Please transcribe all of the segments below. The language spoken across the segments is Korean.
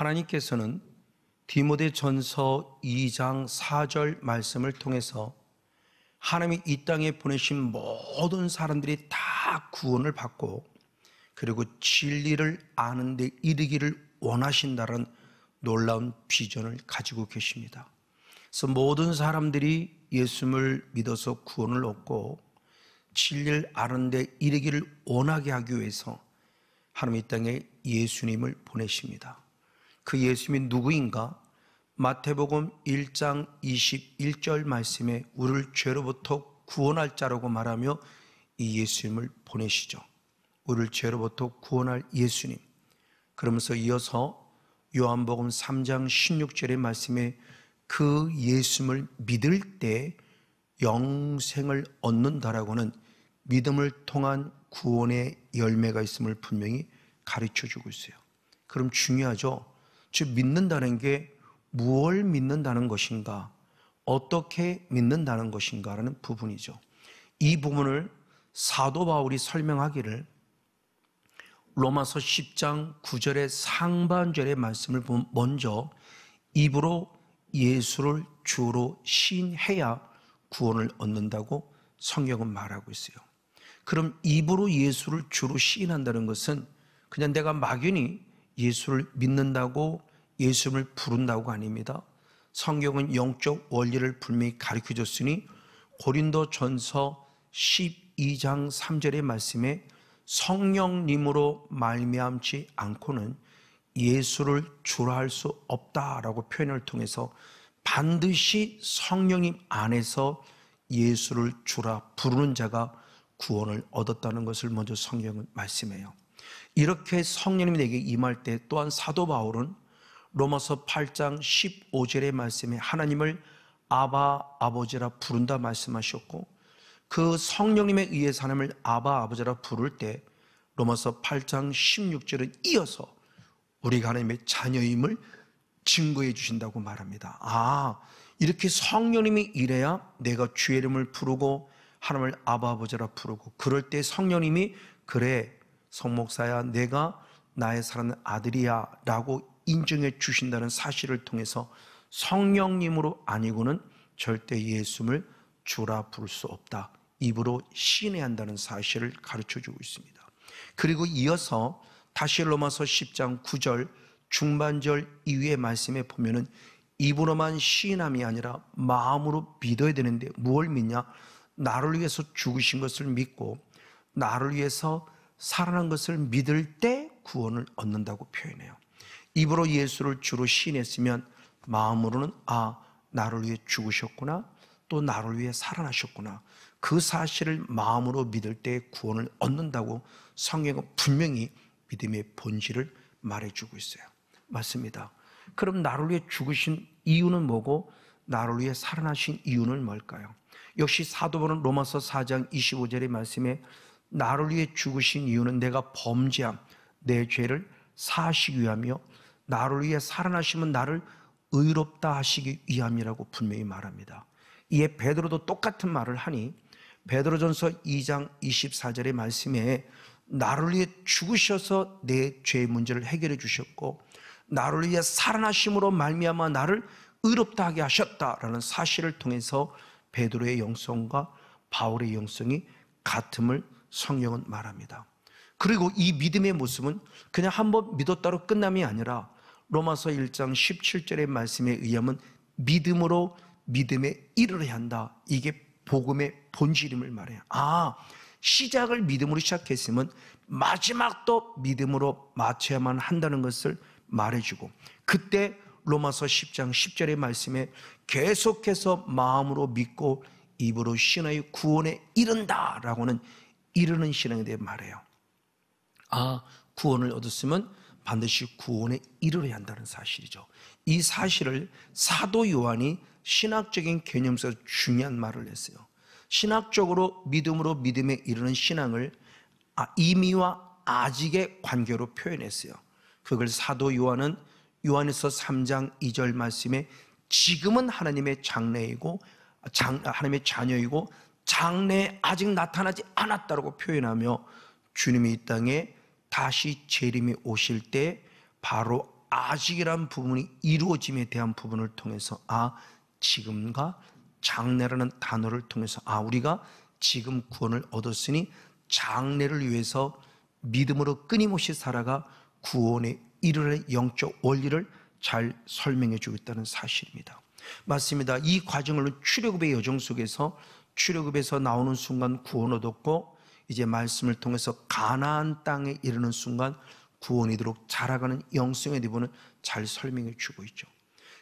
하나님께서는 디모데전서 2장 4절 말씀을 통해서 하나님이 이 땅에 보내신 모든 사람들이 다 구원을 받고 그리고 진리를 아는 데 이르기를 원하신다는 놀라운 비전을 가지고 계십니다. 그래서 모든 사람들이 예수님을 믿어서 구원을 얻고 진리를 아는 데 이르기를 원하게 하기 위해서 하나님 이 땅에 예수님을 보내십니다. 그 예수님이 누구인가? 마태복음 1장 21절 말씀에 우리를 죄로부터 구원할 자라고 말하며 이 예수님을 보내시죠. 우리를 죄로부터 구원할 예수님. 그러면서 이어서 요한복음 3장 16절의 말씀에 그 예수님을 믿을 때 영생을 얻는다라고는 믿음을 통한 구원의 열매가 있음을 분명히 가르쳐주고 있어요. 그럼 중요하죠. 즉 믿는다는 게 무엇을 믿는다는 것인가, 어떻게 믿는다는 것인가라는 부분이죠. 이 부분을 사도 바울이 설명하기를 로마서 10장 9절의 상반절의 말씀을 보면 먼저 입으로 예수를 주로 시인해야 구원을 얻는다고 성경은 말하고 있어요. 그럼 입으로 예수를 주로 시인한다는 것은 그냥 내가 막연히 예수를 믿는다고 예수를 부른다고 아닙니다. 성경은 영적 원리를 분명히 가르쳐줬으니 고린도전서 12장 3절의 말씀에 성령님으로 말미암지 않고는 예수를 주라 할 수 없다라고 표현을 통해서 반드시 성령님 안에서 예수를 주라 부르는 자가 구원을 얻었다는 것을 먼저 성경은 말씀해요. 이렇게 성령님이 내게 임할 때 또한 사도 바울은 로마서 8장 15절의 말씀에 하나님을 아바 아버지라 부른다 말씀하셨고 그 성령님에 의해서 하나님을 아바 아버지라 부를 때 로마서 8장 16절은 이어서 우리가 하나님의 자녀임을 증거해 주신다고 말합니다. 이렇게 성령님이 이래야 내가 주의 이름을 부르고 하나님을 아바 아버지라 부르고 그럴 때 성령님이 그래 성목사야 내가 나의 사랑하는 아들이야 라고 인정해 주신다는 사실을 통해서 성령님으로 아니고는 절대 예수를 주라 부를 수 없다. 입으로 시인해야 한다는 사실을 가르쳐주고 있습니다. 그리고 이어서 다시 로마서 10장 9절 중반절 이후의 말씀에 보면은 입으로만 시인함이 아니라 마음으로 믿어야 되는데 무엇을 믿냐? 나를 위해서 죽으신 것을 믿고 나를 위해서 살아난 것을 믿을 때 구원을 얻는다고 표현해요. 입으로 예수를 주로 시인했으면 마음으로는 나를 위해 죽으셨구나 또 나를 위해 살아나셨구나 그 사실을 마음으로 믿을 때 구원을 얻는다고 성경은 분명히 믿음의 본질을 말해주고 있어요. 맞습니다. 그럼 나를 위해 죽으신 이유는 뭐고 나를 위해 살아나신 이유는 뭘까요? 역시 사도 바울은 로마서 4장 25절의 말씀에 나를 위해 죽으신 이유는 내가 범죄한 내 죄를 사하시기 위하며 나를 위해 살아나시면 나를 의롭다 하시기 위함이라고 분명히 말합니다. 이에 베드로도 똑같은 말을 하니 베드로전서 2장 24절의 말씀에 나를 위해 죽으셔서 내 죄의 문제를 해결해 주셨고 나를 위해 살아나심으로 말미암아 나를 의롭다 하게 하셨다라는 사실을 통해서 베드로의 영성과 바울의 영성이 같음을 성경은 말합니다. 그리고 이 믿음의 모습은 그냥 한번 믿었다로 끝남이 아니라 로마서 1장 17절의 말씀에 의하면 믿음으로 믿음에 이르러야 한다. 이게 복음의 본질임을 말해요. 시작을 믿음으로 시작했으면 마지막도 믿음으로 마쳐야만 한다는 것을 말해주고 그때 로마서 10장 10절의 말씀에 계속해서 마음으로 믿고 입으로 신하여 구원에 이른다라고는 이르는 신앙에 대해 말해요. 구원을 얻었으면 반드시 구원에 이르러야 한다는 사실이죠. 이 사실을 사도 요한이 신학적인 개념에서 중요한 말을 했어요. 신학적으로 믿음으로 믿음에 이르는 신앙을 이미와 아직의 관계로 표현했어요. 그걸 사도 요한은 요한에서 3장 2절 말씀에 지금은 하나님의 장래이고 하나님의 자녀이고 장래에 아직 나타나지 않았다고 표현하며 주님이 이 땅에 다시 재림이 오실 때 바로 아직이란 부분이 이루어짐에 대한 부분을 통해서 지금과 장래라는 단어를 통해서 우리가 지금 구원을 얻었으니 장래를 위해서 믿음으로 끊임없이 살아가 구원에 이르는 영적 원리를 잘 설명해 주고 있다는 사실입니다. 맞습니다. 이 과정을 출애굽의 여정 속에서 출애굽에서 나오는 순간 구원 얻었고, 이제 말씀을 통해서 가나안 땅에 이르는 순간 구원이 이도록 자라가는 영성의 부분을 잘 설명해 주고 있죠.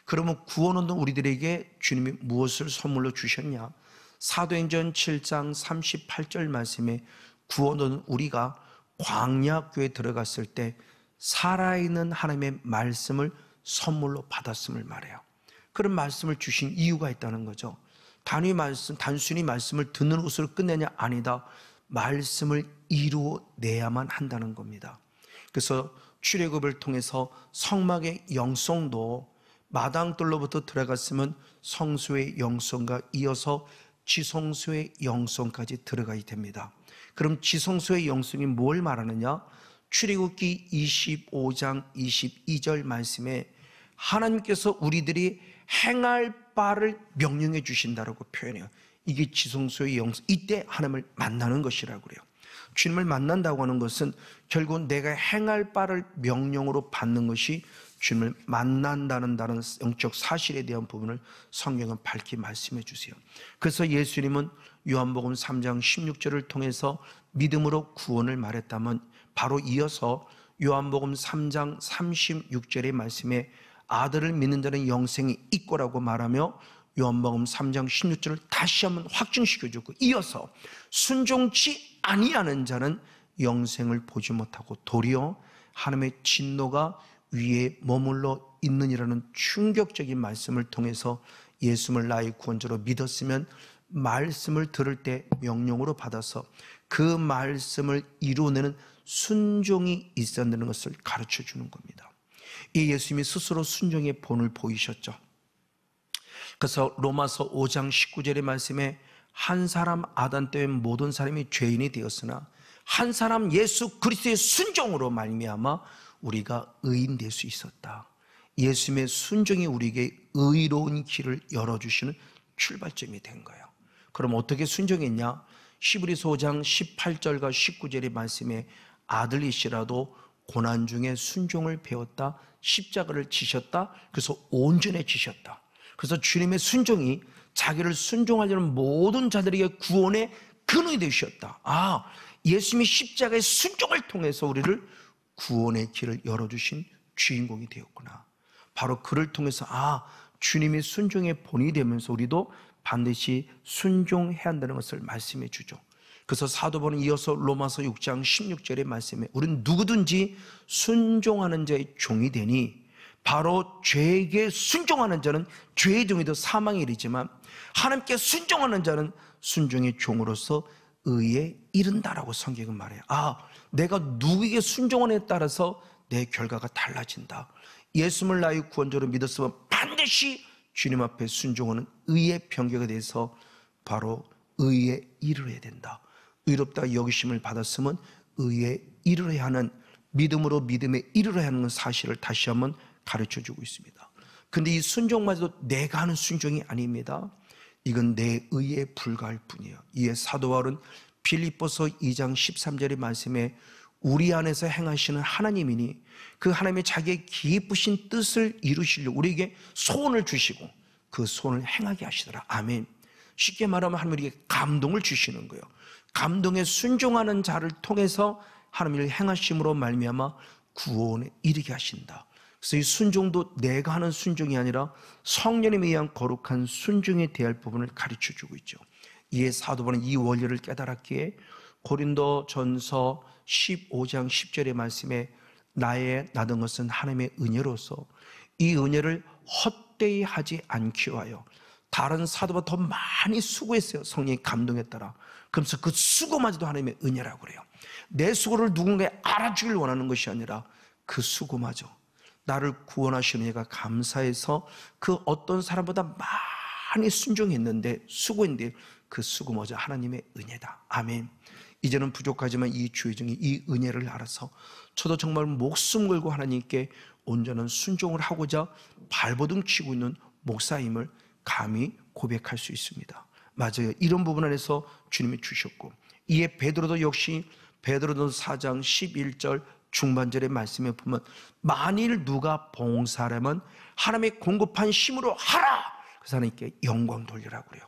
그러면 구원 얻는 우리들에게 주님이 무엇을 선물로 주셨냐? 사도행전 7장 38절 말씀에 구원 얻는 우리가 광야교에 들어갔을 때 살아있는 하나님의 말씀을 선물로 받았음을 말해요. 그런 말씀을 주신 이유가 있다는 거죠. 단순히 말씀을 듣는 것으로 끝내냐? 아니다. 말씀을 이루어내야만 한다는 겁니다. 그래서 출애굽을 통해서 성막의 영성도 마당들로부터 들어갔으면 성소의 영성과 이어서 지성소의 영성까지 들어가야 됩니다. 그럼 지성소의 영성이 뭘 말하느냐? 출애굽기 25장 22절 말씀에 하나님께서 우리들이 행할 바를 명령해 주신다라고 표현해요. 이게 지성소의 영성, 이때 하나님을 만나는 것이라고 그래요. 주님을 만난다고 하는 것은 결국 내가 행할 바를 명령으로 받는 것이 주님을 만난다는 다른 영적 사실에 대한 부분을 성경은 밝히 말씀해 주세요. 그래서 예수님은 요한복음 3장 16절을 통해서 믿음으로 구원을 말했다면 바로 이어서 요한복음 3장 36절의 말씀에 아들을 믿는 자는 영생이 있고라고 말하며 요한복음 3장 16절을 다시 한번 확증시켜주고, 이어서 순종치 아니하는 자는 영생을 보지 못하고 도리어 하나님의 진노가 위에 머물러 있느니라는 충격적인 말씀을 통해서 예수를 나의 구원자로 믿었으면 말씀을 들을 때 명령으로 받아서 그 말씀을 이루어내는 순종이 있었다는 것을 가르쳐 주는 겁니다. 이 예수님이 스스로 순종의 본을 보이셨죠. 그래서 로마서 5장 19절의 말씀에 한 사람 아단 때문에 모든 사람이 죄인이 되었으나 한 사람 예수 그리스도의 순종으로 말미암아 우리가 의인 될 수 있었다. 예수님의 순종이 우리에게 의로운 길을 열어주시는 출발점이 된 거예요. 그럼 어떻게 순종했냐? 히브리서 5장 18절과 19절의 말씀에 아들이시라도 고난 중에 순종을 배웠다. 십자가를 지셨다. 그래서 온전해지셨다. 그래서 주님의 순종이 자기를 순종하려는 모든 자들에게 구원의 근원이 되셨다. 예수님이 십자가의 순종을 통해서 우리를 구원의 길을 열어주신 주인공이 되었구나. 바로 그를 통해서 주님이 순종의 본이 되면서 우리도 반드시 순종해야 한다는 것을 말씀해 주죠. 그래서 사도 바울은 이어서 로마서 6장 16절의 말씀에 우리는 누구든지 순종하는 자의 종이 되니 바로 죄에게 순종하는 자는 죄의 종이 되어 사망에 이르지만 하나님께 순종하는 자는 순종의 종으로서 의에 이른다라고 성경은 말해요. 내가 누구에게 순종하느냐에 따라서 내 결과가 달라진다. 예수를 나의 구원자로 믿었으면 반드시 주님 앞에 순종하는 의의 병격에 대해서 바로 의에 이르러야 된다. 의롭다 여기심을 받았으면 의에 이르러야 하는, 믿음으로 믿음에 이르러야 하는 사실을 다시 한번 가르쳐주고 있습니다. 근데 이 순종마저도 내가 하는 순종이 아닙니다. 이건 내 의에 불과할 뿐이에요. 이에 사도 바울은 빌립보서 2장 13절의 말씀에 우리 안에서 행하시는 하나님이니 그 하나님의 자기의 기쁘신 뜻을 이루시려고 우리에게 소원을 주시고 그 소원을 행하게 하시더라. 아멘. 쉽게 말하면 하나님에게 감동을 주시는 거예요. 감동에 순종하는 자를 통해서 하나님을 행하심으로 말미암아 구원에 이르게 하신다. 그래서 이 순종도 내가 하는 순종이 아니라 성령님에 의한 거룩한 순종에 대할 부분을 가르쳐주고 있죠. 이에 사도 바울은 이 원리를 깨달았기에 고린도전서 15장 10절의 말씀에 나의 나던 것은 하나님의 은혜로서 이 은혜를 헛되이 하지 않기 위하여 다른 사도보다 더 많이 수고했어요. 성령의 감동에 따라. 그러면서 그 수고마저도 하나님의 은혜라고 그래요. 내 수고를 누군가에 알아주길 원하는 것이 아니라 그 수고마저 나를 구원하시는 이가 감사해서 그 어떤 사람보다 많이 순종했는데 수고했는데 그 수고마저 하나님의 은혜다. 아멘. 이제는 부족하지만 이 주의 중에 이 은혜를 알아서 저도 정말 목숨 걸고 하나님께 온전한 순종을 하고자 발버둥 치고 있는 목사임을 감히 고백할 수 있습니다. 맞아요. 이런 부분 안에서 주님이 주셨고, 이에 베드로도 역시 베드로도 4장 11절 중반절의 말씀에 보면 만일 누가 봉사하려면 하나님의 공급한 힘으로 하라! 그래서 하나님께 영광 돌리라고 그래요.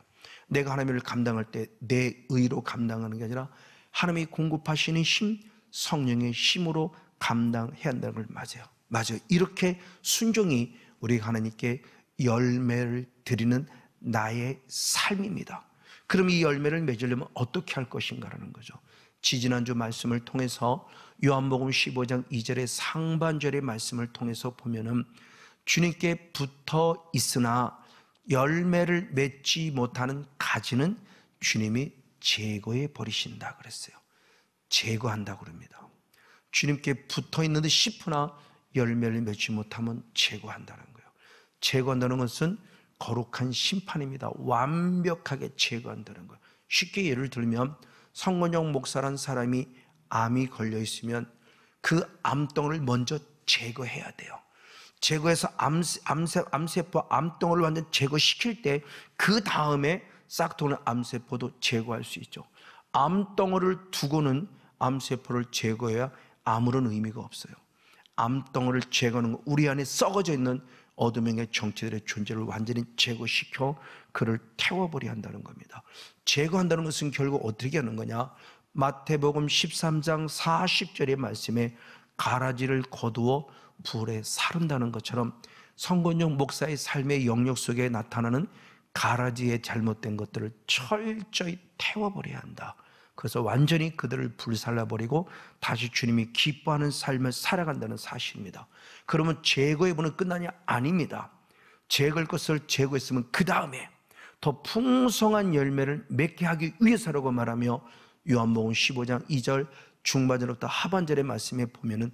내가 하나님을 감당할 때 내 의로 감당하는 게 아니라 하나님이 공급하시는 힘, 성령의 힘으로 감당해야 한다는 걸 맞아요. 이렇게 순종이 우리가 하나님께 열매를 드리는 나의 삶입니다. 그럼 이 열매를 맺으려면 어떻게 할 것인가라는 거죠. 지지난주 말씀을 통해서 요한복음 15장 2절의 상반절의 말씀을 통해서 보면은 주님께 붙어 있으나 열매를 맺지 못하는 가지는 주님이 제거해 버리신다 그랬어요. 제거한다고 그럽니다. 주님께 붙어 있는 듯 싶으나 열매를 맺지 못하면 제거한다는 거예요. 제거한다는 것은 거룩한 심판입니다. 완벽하게 제거한다는 거예요. 쉽게 예를 들면 성건영 목사라는 사람이 암이 걸려 있으면 그 암덩어리를 먼저 제거해야 돼요. 제거해서 암세포, 암덩어리를 완전 제거시킬 때 그 다음에 싹 도는 암세포도 제거할 수 있죠. 암덩어리를 두고는 암세포를 제거해야 아무런 의미가 없어요. 암덩어리를 제거하는 것, 우리 안에 썩어져 있는 어둠의 정체들의 존재를 완전히 제거시켜 그를 태워버려야 한다는 겁니다. 제거한다는 것은 결국 어떻게 하는 거냐? 마태복음 13장 40절의 말씀에 가라지를 거두어 불에 사른다는 것처럼 성건용 목사의 삶의 영역 속에 나타나는 가라지의 잘못된 것들을 철저히 태워버려야 한다. 그래서 완전히 그들을 불살라버리고 다시 주님이 기뻐하는 삶을 살아간다는 사실입니다. 그러면 제거해보는 끝나냐? 아닙니다. 제거할 것을 제거했으면 그 다음에 더 풍성한 열매를 맺게 하기 위해서라고 말하며 요한복음 15장 2절 중반절부터 하반절의 말씀에 보면은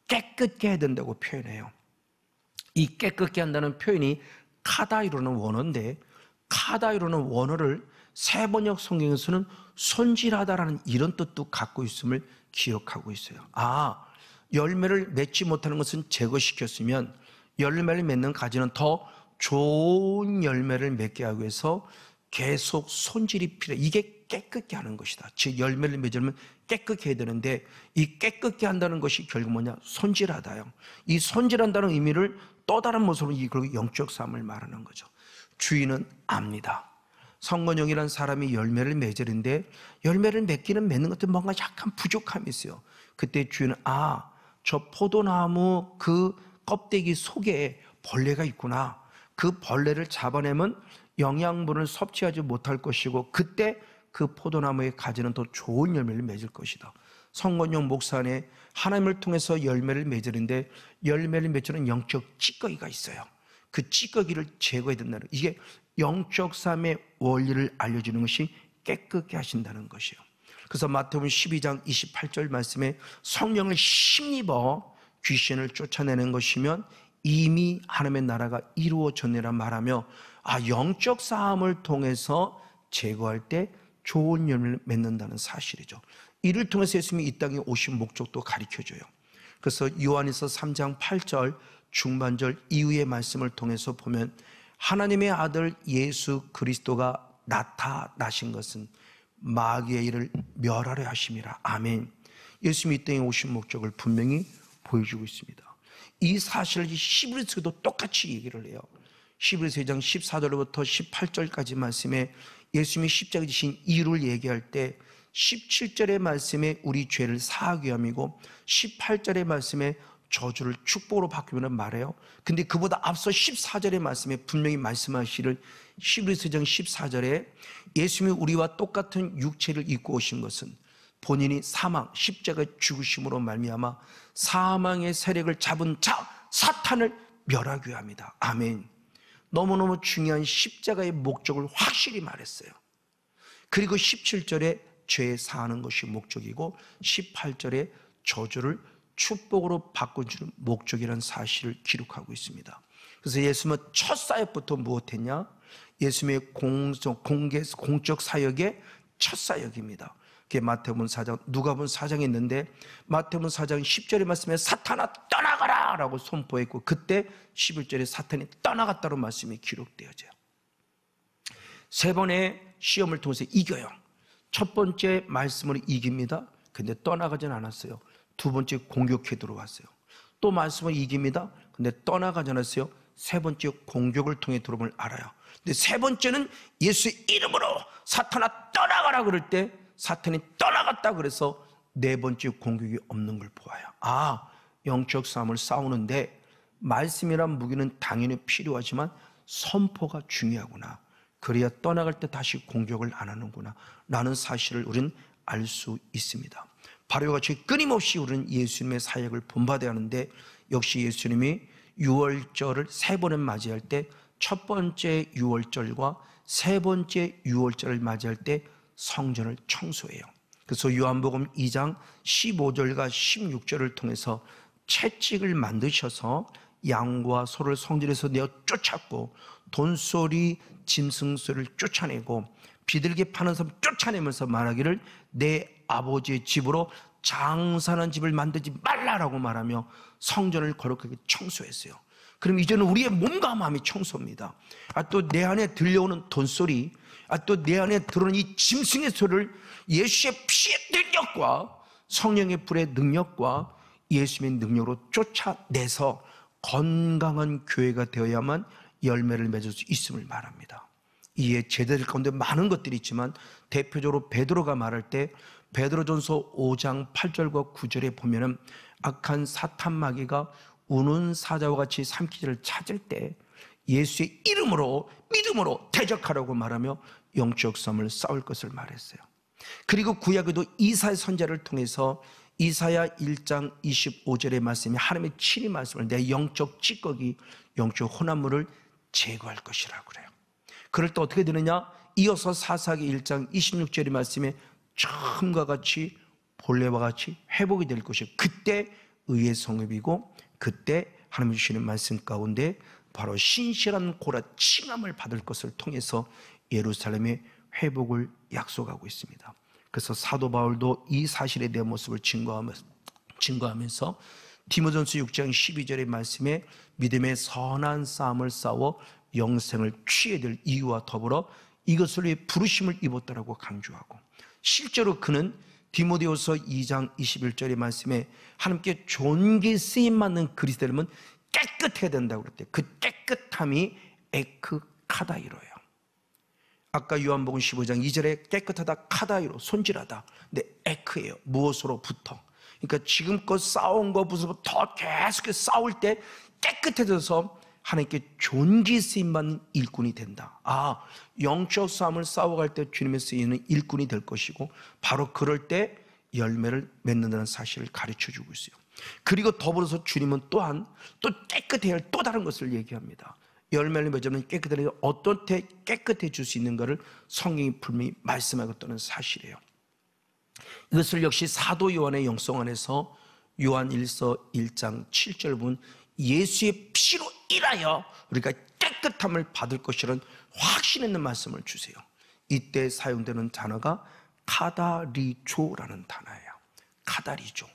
깨끗게 해야 된다고 표현해요. 이 깨끗게 한다는 표현이 카다이로는 원어인데, 카다이로는 원어를 세번역 성경에서는 손질하다라는 이런 뜻도 갖고 있음을 기억하고 있어요. 열매를 맺지 못하는 것은 제거시켰으면 열매를 맺는 가지는 더 좋은 열매를 맺게 하기 위해서 계속 손질이 필요해. 이게 깨끗게 하는 것이다. 즉 열매를 맺으려면 깨끗게 해야 되는데, 이 깨끗게 한다는 것이 결국 뭐냐? 손질하다요. 이 손질한다는 의미를 또 다른 모습으로 이 영적 삶을 말하는 거죠. 주인은 압니다. 성건영이라는 사람이 열매를 맺으는데 열매를 맺기는 맺는 것도 뭔가 약간 부족함이 있어요. 그때 주인은 저 포도나무 그 껍데기 속에 벌레가 있구나. 그 벌레를 잡아내면 영양분을 섭취하지 못할 것이고 그때 그 포도나무의 가지는 더 좋은 열매를 맺을 것이다. 성건용 목사 안에 하나님을 통해서 열매를 맺으는데 열매를 맺는 영적 찌꺼기가 있어요. 그 찌꺼기를 제거해야 된다는, 이게 영적 삶의 원리를 알려주는 것이 깨끗게 하신다는 것이에요. 그래서 마태복음 12장 28절 말씀에 성령을 힘입어 귀신을 쫓아내는 것이면 이미 하나님의 나라가 이루어졌느라 말하며 영적 싸움을 통해서 제거할 때 좋은 열매를 맺는다는 사실이죠. 이를 통해서 예수님이 이 땅에 오신 목적도 가르쳐줘요. 그래서 요한일서 3장 8절 중반절 이후의 말씀을 통해서 보면 하나님의 아들 예수 그리스도가 나타나신 것은 마귀의 일을 멸하려 하심이라. 아멘. 예수님이 이 땅에 오신 목적을 분명히 보여주고 있습니다. 이 사실을 히브리서도 똑같이 얘기를 해요. 히브리서 2장 14절부터 18절까지 말씀에 예수님이 십자가에 지신 이유를 얘기할 때 17절의 말씀에 우리 죄를 사하기 위함이고 18절의 말씀에 저주를 축복으로 바꾸면 말해요. 근데 그보다 앞서 14절의 말씀에 분명히 말씀하시를 히브리서 2장 14절에 예수님이 우리와 똑같은 육체를 입고 오신 것은 본인이 사망, 십자가 죽으심으로 말미암아 사망의 세력을 잡은 자 사탄을 멸하기 위함이다. 아멘. 너무너무 중요한 십자가의 목적을 확실히 말했어요. 그리고 17절에 죄 사하는 것이 목적이고 18절에 저주를 축복으로 바꿔주는 목적이라는 사실을 기록하고 있습니다. 그래서 예수님은 첫 사역부터 무엇했냐? 예수님의 공적 사역의 첫 사역입니다. 그게 마태복음 4장, 누가복음 4장에 있는데 마태복음 4장 10절의 말씀에 사탄아 떠나가라 라고 선포했고, 그때 11절에 사탄이 떠나갔다는 말씀이 기록되어져요. 세 번의 시험을 통해서 이겨요. 첫 번째 말씀으로 이깁니다. 근데 떠나가진 않았어요. 두 번째 공격해 들어왔어요. 또 말씀을 이깁니다. 근데 떠나가지 않았어요. 세 번째 공격을 통해 들어옴을 알아요. 근데 세 번째는 예수의 이름으로 사탄아 떠나가라 그럴 때 사탄이 떠나갔다 그래서 네 번째 공격이 없는 걸 보아요. 아, 영적 싸움을 싸우는데 말씀이란 무기는 당연히 필요하지만 선포가 중요하구나. 그래야 떠나갈 때 다시 공격을 안 하는구나 라는 사실을 우리는 알 수 있습니다. 바로 같이 끊임없이 우리는 예수님의 사역을 본받아야 하는데, 역시 예수님이 유월절을 세 번을 맞이할 때 첫 번째 유월절과 세 번째 유월절을 맞이할 때 성전을 청소해요. 그래서 요한복음 2장 15절과 16절을 통해서 채찍을 만드셔서 양과 소를 성전에서 내어 쫓았고, 돈소리 짐승소리를 쫓아내고 비둘기 파는 사람 쫓아내면서 말하기를 내 아버지의 집으로 장사하는 집을 만들지 말라라고 말하며 성전을 거룩하게 청소했어요. 그럼 이제는 우리의 몸과 마음이 청소입니다. 또 내 안에 들려오는 돈소리, 또 내 안에 들어오는 이 짐승의 소리를 예수의 피의 능력과 성령의 불의 능력과 예수님의 능력으로 쫓아내서 건강한 교회가 되어야만 열매를 맺을 수 있음을 말합니다. 이에 제자들 가운데 많은 것들이 있지만 대표적으로 베드로가 말할 때 베드로전서 5장 8절과 9절에 보면은 악한 사탄 마귀가 우는 사자와 같이 삼키기를 찾을 때 예수의 이름으로 믿음으로 대적하라고 말하며 영적 싸움을 싸울 것을 말했어요. 그리고 구약에도 이사야 선지자를 통해서 이사야 1장 25절의 말씀이 하나님의 친히 말씀을 내 영적 찌꺼기, 영적 혼합물을 제거할 것이라고 그래요. 그럴 때 어떻게 되느냐? 이어서 사사기 1장 26절의 말씀에 처음과 같이 본래와 같이 회복이 될 것이요, 그때 의의 성읍이고 그때 하나님 주시는 말씀 가운데 바로 신실한 고라 칭함을 받을 것을 통해서 예루살렘의 회복을 약속하고 있습니다. 그래서 사도 바울도 이 사실에 대한 모습을 증거하면서 디모전서 6장 12절의 말씀에 믿음의 선한 싸움을 싸워 영생을 취해야 될 이유와 더불어 이것을 위해 부르심을 입었다라고 강조하고, 실제로 그는 디모데후서 2장 21절의 말씀에 하나님께 존귀 쓰임받는 그리스도라면 깨끗해야 된다고 그랬대. 그 깨끗함이 에크카다이로예요. 아까 요한복음 15장 2절에 깨끗하다 카다이로 손질하다, 근데 에크예요. 무엇으로부터? 그러니까 지금껏 싸운 것부터 계속해서 싸울 때 깨끗해져서 하나님께 존귀 쓰임받는 일꾼이 된다. 아, 영적 싸움을 싸워갈 때 주님의 쓰이는 일꾼이 될 것이고, 바로 그럴 때 열매를 맺는다는 사실을 가르쳐주고 있어요. 그리고 더불어서 주님은 또한 또 깨끗해야 할 또 다른 것을 얘기합니다. 열매를 맺으면 깨끗해야 어떻게 깨끗해질 수 있는가를 성경이 분명히 말씀하고 있다는 사실이에요. 이것을 역시 사도 요한의 영성 안에서 요한 1서 1장 7절 본 예수의 피로 인하여 우리가 깨끗함을 받을 것이라는 확신 있는 말씀을 주세요. 이때 사용되는 단어가 카다리조라는 단어예요. 카다리조.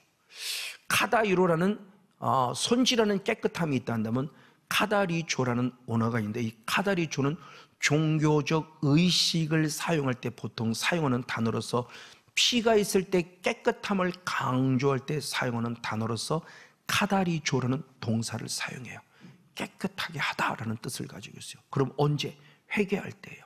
카다이로라는 손질하는 깨끗함이 있다 한다면 카다리조라는 언어가 있는데, 이 카다리조는 종교적 의식을 사용할 때 보통 사용하는 단어로서 피가 있을 때 깨끗함을 강조할 때 사용하는 단어로서 카다리조라는 동사를 사용해요. 깨끗하게 하다라는 뜻을 가지고 있어요. 그럼 언제? 회개할 때예요.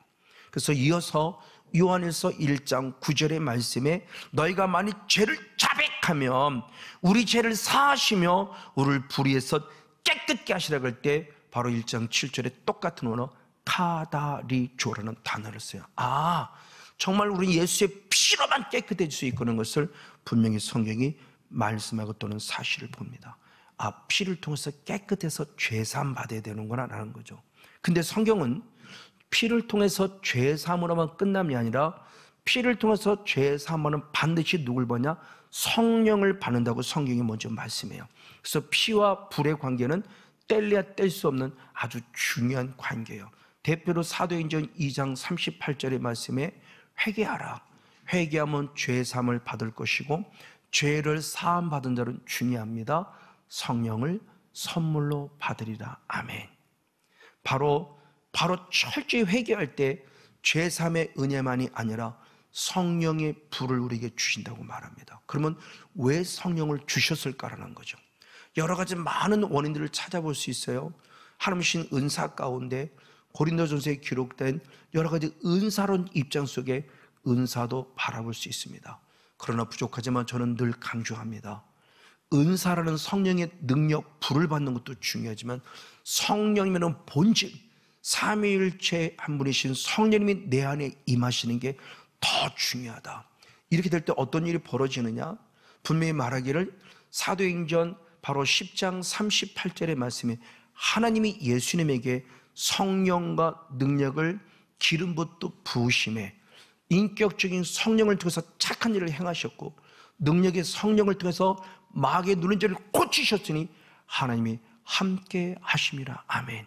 그래서 이어서 요한일서 1장 9절의 말씀에 너희가 만일 죄를 자백하면 우리 죄를 사하시며 우리를 불의에서 깨끗게 하시라고 할 때 바로 1장 7절에 똑같은 언어 카다리조라는 단어를 써요. 아, 정말 우리 예수의 피로만 깨끗해질 수 있는 것을 분명히 성경이 말씀하고 또는 사실을 봅니다. 아, 피를 통해서 깨끗해서 죄사함 받아야 되는구나 라는 거죠. 근데 성경은 피를 통해서 죄사함으로만 끝남이 아니라 피를 통해서 죄사함은 반드시 누굴 받냐? 성령을 받는다고 성경이 먼저 말씀해요. 그래서 피와 불의 관계는 뗄래야 뗄 수 없는 아주 중요한 관계예요. 대표로 사도행전 2장 38절의 말씀에 회개하라. 회개하면 죄 사함을 받을 것이고 죄를 사함 받은 자는 중요합니다. 성령을 선물로 받으리라. 아멘. 바로 철저히 회개할 때 죄 사함의 은혜만이 아니라 성령의 불을 우리에게 주신다고 말합니다. 그러면 왜 성령을 주셨을까라는 거죠. 여러 가지 많은 원인들을 찾아볼 수 있어요. 하나님 주신 은사 가운데 고린도전서에 기록된 여러 가지 은사론 입장 속에 은사도 바라볼 수 있습니다. 그러나 부족하지만 저는 늘 강조합니다. 은사라는 성령의 능력, 불을 받는 것도 중요하지만 성령이면 본질, 삼위일체 한 분이신 성령님이 내 안에 임하시는 게 더 중요하다. 이렇게 될 때 어떤 일이 벌어지느냐? 분명히 말하기를 사도행전 바로 10장 38절의 말씀에 하나님이 예수님에게 성령과 능력을 기름 부으심에 인격적인 성령을 통해서 착한 일을 행하셨고 능력의 성령을 통해서 마귀의 누른 죄를 고치셨으니 하나님이 함께 하심이라. 아멘.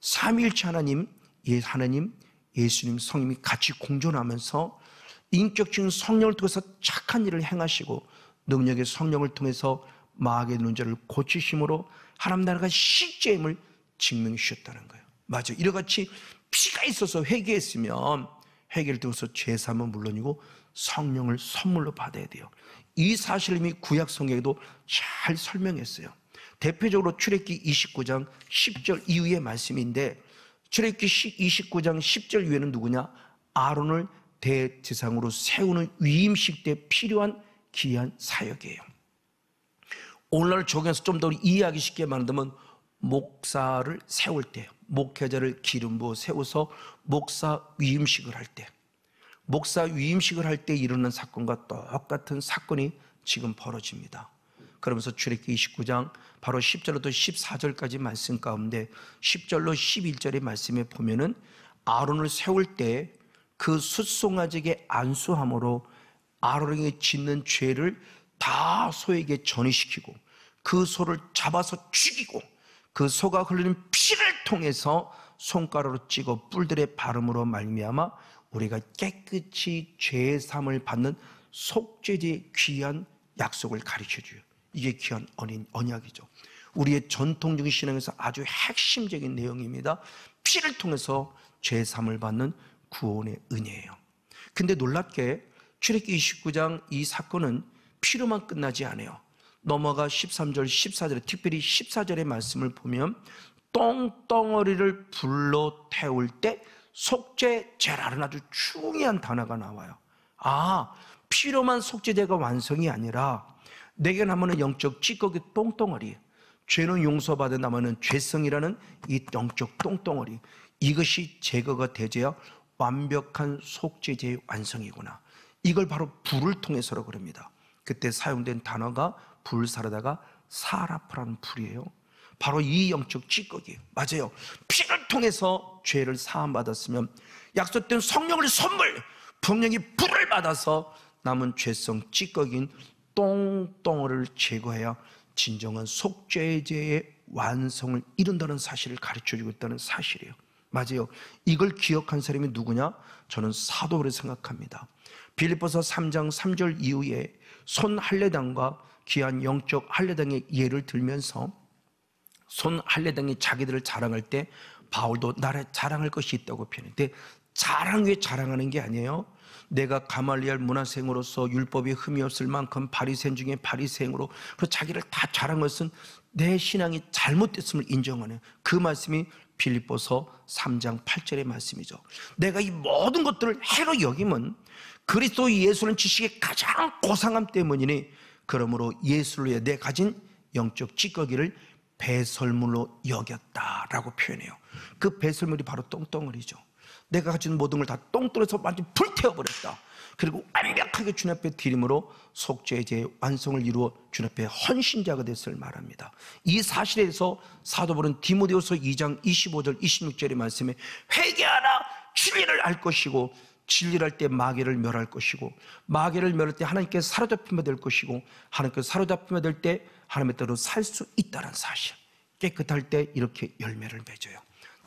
삼위일체 하나님, 예수님, 성령이 같이 공존하면서 인격적인 성령을 통해서 착한 일을 행하시고 능력의 성령을 통해서 마귀의 누른 죄를 고치심으로 하나님 나라가 실제임을 증명해 주셨다는 거예요. 맞아요. 이러같이 피가 있어서 회개했으면 회개를 통해서 죄사함은 물론이고 성령을 선물로 받아야 돼요. 이 사실을 이미 구약 성경에도 잘 설명했어요. 대표적으로 출애굽기 29장 10절 이후의 말씀인데 출애굽기 29장 10절 이후에는 누구냐? 아론을 대제사장으로 세우는 위임식 때 필요한 귀한 사역이에요. 오늘날 적용해서 좀 더 이해하기 쉽게 말한다면 목사를 세울 때, 목회자를 기름 부어 세워서 목사 위임식을 할 때, 목사 위임식을 할 때 일어나는 사건과 똑같은 사건이 지금 벌어집니다. 그러면서 출애굽기 29장 바로 10절부터 14절까지 말씀 가운데 10절로 11절의 말씀에 보면은 아론을 세울 때 그 숫송아지에게 안수함으로 아론에게 짓는 죄를 다 소에게 전이시키고 그 소를 잡아서 죽이고 그 소가 흘리는 피를 통해서 손가락으로 찍어 뿔들의 발음으로 말미암아 우리가 깨끗이 죄 사함을 받는 속죄제의 귀한 약속을 가르쳐줘요. 이게 귀한 언약이죠. 우리의 전통적인 신앙에서 아주 핵심적인 내용입니다. 피를 통해서 죄 사함을 받는 구원의 은혜예요. 근데 놀랍게 출애굽기 29장 이 사건은 피로만 끝나지 않아요. 넘어가 13절, 14절에 특별히 14절의 말씀을 보면 똥덩어리를 불로 태울 때 속죄제라는 아주 중요한 단어가 나와요. 피로만 속죄제가 완성이 아니라 내게 남은 영적 찌꺼기 똥덩어리, 죄는 용서받은 남은 죄성이라는 이 영적 똥덩어리, 이것이 제거가 되져야 완벽한 속죄제의 완성이구나. 이걸 바로 불을 통해서로 그럽니다. 그때 사용된 단어가 불사르다가 사라프라는 불이에요. 바로 이 영적 찌꺼기, 맞아요. 피를 통해서 죄를 사함받았으면 약속된 성령을 선물, 분명히 불을 받아서 남은 죄성 찌꺼기인 똥덩어리를 제거해야 진정한 속죄제의 완성을 이룬다는 사실을 가르쳐주고 있다는 사실이에요. 맞아요. 이걸 기억한 사람이 누구냐? 저는 사도를 생각합니다. 빌립보서 3장 3절 이후에 손 할례당과 귀한 영적 할례당의 예를 들면서 손 할례당이 자기들을 자랑할 때 바울도 나를 자랑할 것이 있다고 표현했는데, 자랑 위에 자랑하는 게 아니에요. 내가 가말리엘 문화생으로서 율법이 흠이 없을 만큼 바리새인 중에 바리새인으로 그리고 자기를 다 자랑한 것은 내 신앙이 잘못됐음을 인정하는 그 말씀이 빌립보서 3장 8절의 말씀이죠. 내가 이 모든 것들을 해로 여김은 그리스도 예수는 지식의 가장 고상함 때문이니 그러므로 예수를 위해 내 가진 영적 찌꺼기를 배설물로 여겼다라고 표현해요. 그 배설물이 바로 똥덩어리죠. 내가 가진 모든 걸 다 똥떨어서 완전히 불태워버렸다. 그리고 완벽하게 주님 앞에 드림으로 속죄제의 완성을 이루어 주님 앞에 헌신자가 됐을 말합니다. 이 사실에 대해서 사도 바울은 디모데후서 2장 25절 26절의 말씀에 회개하라, 진리를 알 것이고 진리를 할 때 마귀를 멸할 것이고 마귀를 멸할 때 하나님께 사로잡히면 될 것이고 하나님께 사로잡히면 될 때 하나님의 뜻대로 살 수 있다는 사실, 깨끗할 때 이렇게 열매를 맺어요.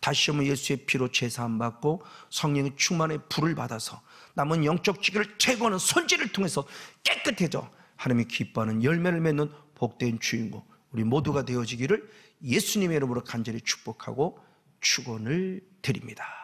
다시 한번 예수의 피로 제사함 받고 성령의 충만의 불을 받아서 남은 영적 지기를 제거하는 손질을 통해서 깨끗해져 하나님이 기뻐하는 열매를 맺는 복된 주인공 우리 모두가 되어지기를 예수님의 이름으로 간절히 축복하고 축원을 드립니다.